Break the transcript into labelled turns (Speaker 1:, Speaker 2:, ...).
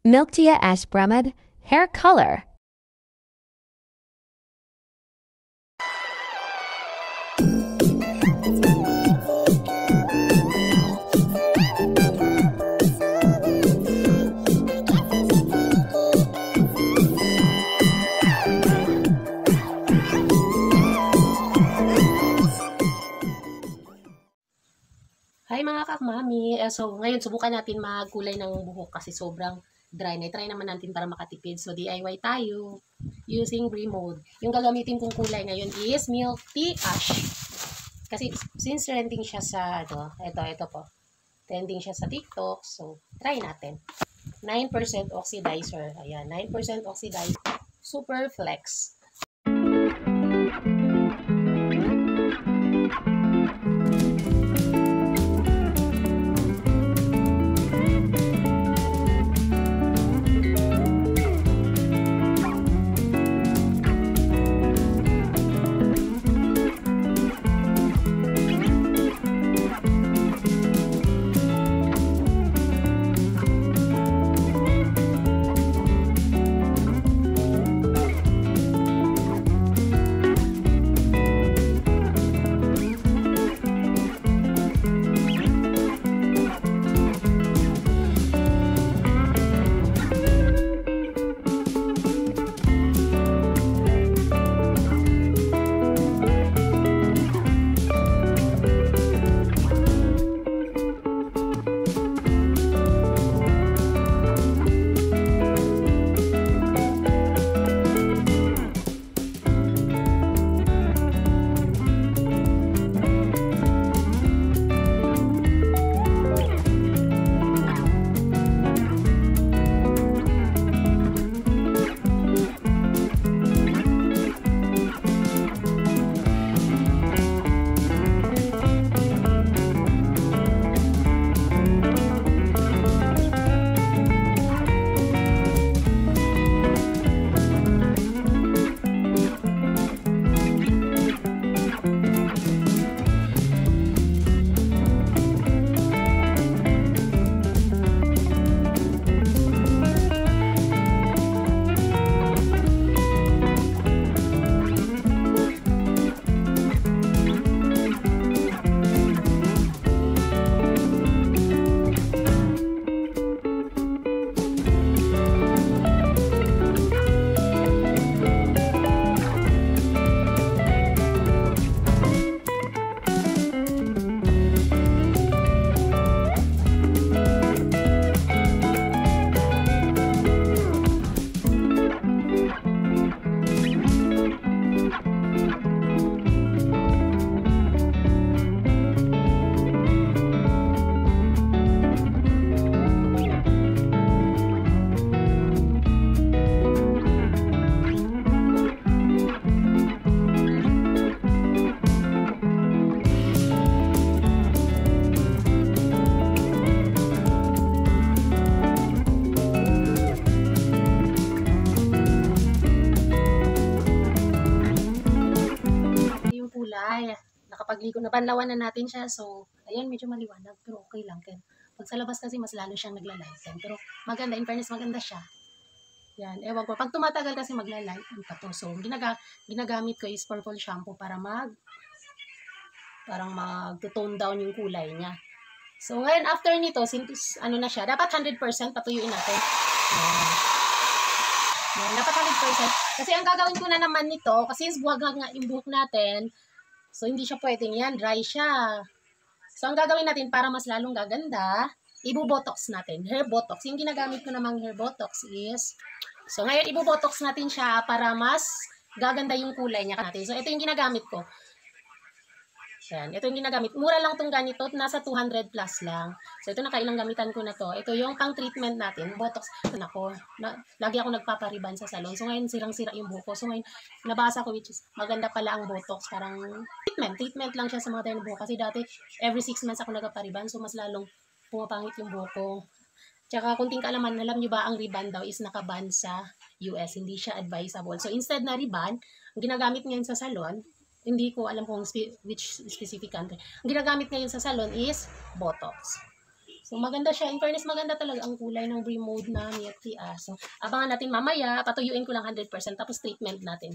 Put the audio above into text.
Speaker 1: Milk Tea Ash Brahmad Hair Color.
Speaker 2: Hi mga kakmami! So ngayon subukan natin magkulay ng buhok kasi sobrang dry na. Try naman natin para makatipid. So DIY tayo using Brie Mode. Yung gagamitin kong kulay ngayon is Milk Tea Ash. Kasi since trending siya sa ito po. Trending siya sa TikTok. So try natin. 9% oxidizer. Ayan, 9% oxidizer. Super Flex. Kulay. Nakapagligo na, banlawan na natin siya. So, ayan, medyo maliwanag, pero okay lang. Pag sa labas kasi, mas lalo siyang naglalighten. Pero maganda, in fairness, maganda siya. Yan, ewan ko. Pag tumatagal kasi maglalighten pa to. So, ginagamit ko is purple shampoo para parang mag-tone down yung kulay niya. So, ngayon, after nito, since ano na siya, dapat 100% patuyuin natin. Yan, dapat 100%. Kasi ang gagawin ko na naman nito, kasi buwagag nga yung buhok natin, so hindi siya pwedeng yan, dry siya. So, ang gagawin natin para mas lalong gaganda, ibubotox natin. Hair botox. Yung ginagamit ko namang hair botox is, so ngayon ibubotox natin siya para mas gaganda yung kulay niya natin. So, ito yung ginagamit ko. Yan, ito yung ginagamit. Mura lang tong ganito, nasa 200 plus lang. So, ito nakailang gamitan ko na to. Ito yung pang treatment natin, botox. Nako, lagi ako nagpapariban sa salon. So, ngayon sirang-sira yung buhok ko. So, ngayon nabasa ko which is maganda pala ang botox. Parang treatment lang siya sa mga tayo ng buhok. Kasi dati, every 6 months ako nagpapariban. So, mas lalong pumapangit yung buhok ko. Tsaka, kunting kaalaman, alam nyo ba, ang riban daw is nakaban sa US. Hindi siya advisable. So, instead na riban, ang ginagamit ngayon sa salon, hindi ko alam kung which specific country. Ang ginagamit ngayon sa salon is Botox. So, maganda siya. In fairness, maganda talaga ang kulay ng Bree Mode na milk tea. So, abangan natin mamaya. Patuyuin ko lang 100%. Tapos, treatment natin.